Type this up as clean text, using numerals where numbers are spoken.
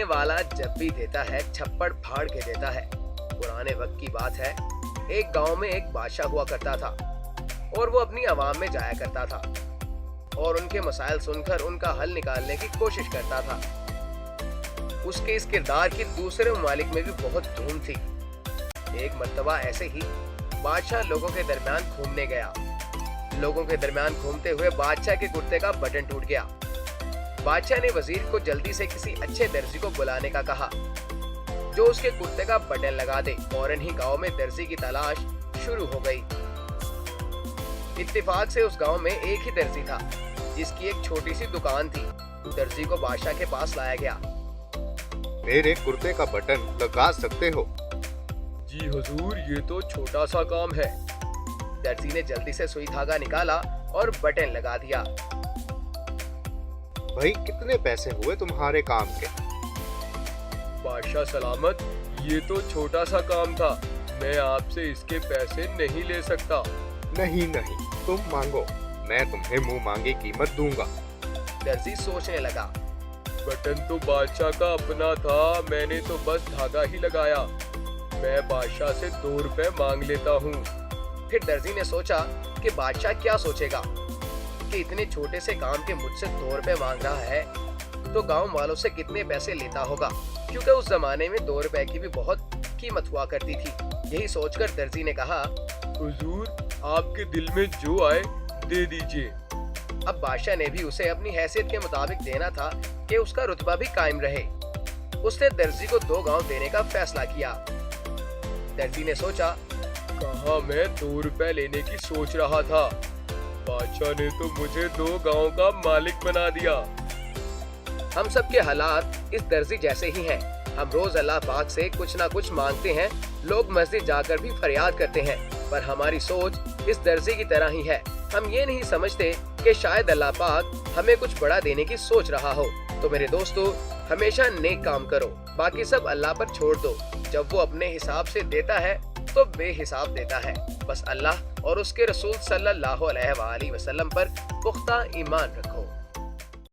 والا جب بھی دیتا ہے چھپڑ پھاڑ کے دیتا ہے۔ پرانے وقت کی بات ہے، ایک گاؤں میں ایک بادشاہ ہوا کرتا تھا اور وہ اپنی عوام میں جایا کرتا تھا اور ان کے مسائل سن کر ان کا حل نکالنے کی کوشش کرتا تھا۔ اس کے اس کردار کی دوسرے ممالک میں بھی بہت دھوم تھی۔ ایک مرتبہ ایسے ہی بادشاہ لوگوں کے درمیان گھومنے گیا۔ لوگوں کے درمیان گھومتے ہوئے بادشاہ کے کرتے کا بٹن ٹوٹ گیا۔ بادشاہ نے وزیر کو جلدی سے کسی اچھے درزی کو بلانے کا کہا جو اس کے کرتے کا بٹن لگا دے۔ فوراً ہی گاؤں میں درزی کی تلاش شروع ہو گئی۔ اتفاق سے اس گاؤں میں ایک ہی درزی تھا جس کی ایک چھوٹی سی دکان تھی۔ درزی کو بادشاہ کے پاس لایا گیا۔ میرے کرتے کا بٹن لگا سکتے ہو؟ جی حضور، یہ تو چھوٹا سا کام ہے۔ درزی نے جلدی سے سوئی دھاگا نکالا اور بٹن لگا دیا۔ بھائی کتنے پیسے ہوئے تمہارے کام کے؟ بادشاہ سلامت، یہ تو چھوٹا سا کام تھا، میں آپ سے اس کے پیسے نہیں لے سکتا۔ نہیں تم مانگو، میں تمہیں منہ مانگی قیمت دوں گا۔ درزی سوچنے لگا، بٹن تو بادشاہ کا اپنا تھا، میں نے تو بس دھاگا ہی لگایا، میں بادشاہ سے 2 روپے مانگ لیتا ہوں۔ پھر درزی نے سوچا کہ بادشاہ کیا سوچے گا کہ اتنے چھوٹے سے کام کے مجھ سے 2 روپے مانگ رہا ہے تو گاؤں والوں سے کتنے پیسے لیتا ہوگا، کیونکہ اس زمانے میں 2 روپے کی بھی بہت قیمت ہوا کرتی تھی۔ یہی سوچ کر درزی نے کہا، حضور آپ کے دل میں جو آئے دے دیجئے۔ اب بادشاہ نے بھی اسے اپنی حیثیت کے مطابق دینا تھا کہ اس کا رتبہ بھی قائم رہے۔ اس نے درزی کو 2 گاؤں دینے کا فیصلہ کیا۔ درزی نے سوچا، کہاں میں 2 روپے لینے کی سوچ رہا تھا، بادشاہ نے تو مجھے 2 گاؤں کا مالک بنا دیا۔ ہم سب کے حالات اس درزی جیسے ہی ہیں۔ ہم روز اللہ پاک سے کچھ نہ کچھ مانگتے ہیں، لوگ مسجد جا کر بھی فریاد کرتے ہیں، پر ہماری سوچ اس درزی کی طرح ہی ہے۔ ہم یہ نہیں سمجھتے کہ شاید اللہ پاک ہمیں کچھ بڑا دینے کی سوچ رہا ہو۔ تو میرے دوستو، ہمیشہ نیک کام کرو، باقی سب اللہ پر چھوڑ دو۔ جب وہ اپنے حساب سے دیتا ہے تو بے حساب دیتا ہے۔ بس اللہ اور اس کے رسول صلی اللہ علیہ وآلہ وسلم پر پختہ ایمان رکھو۔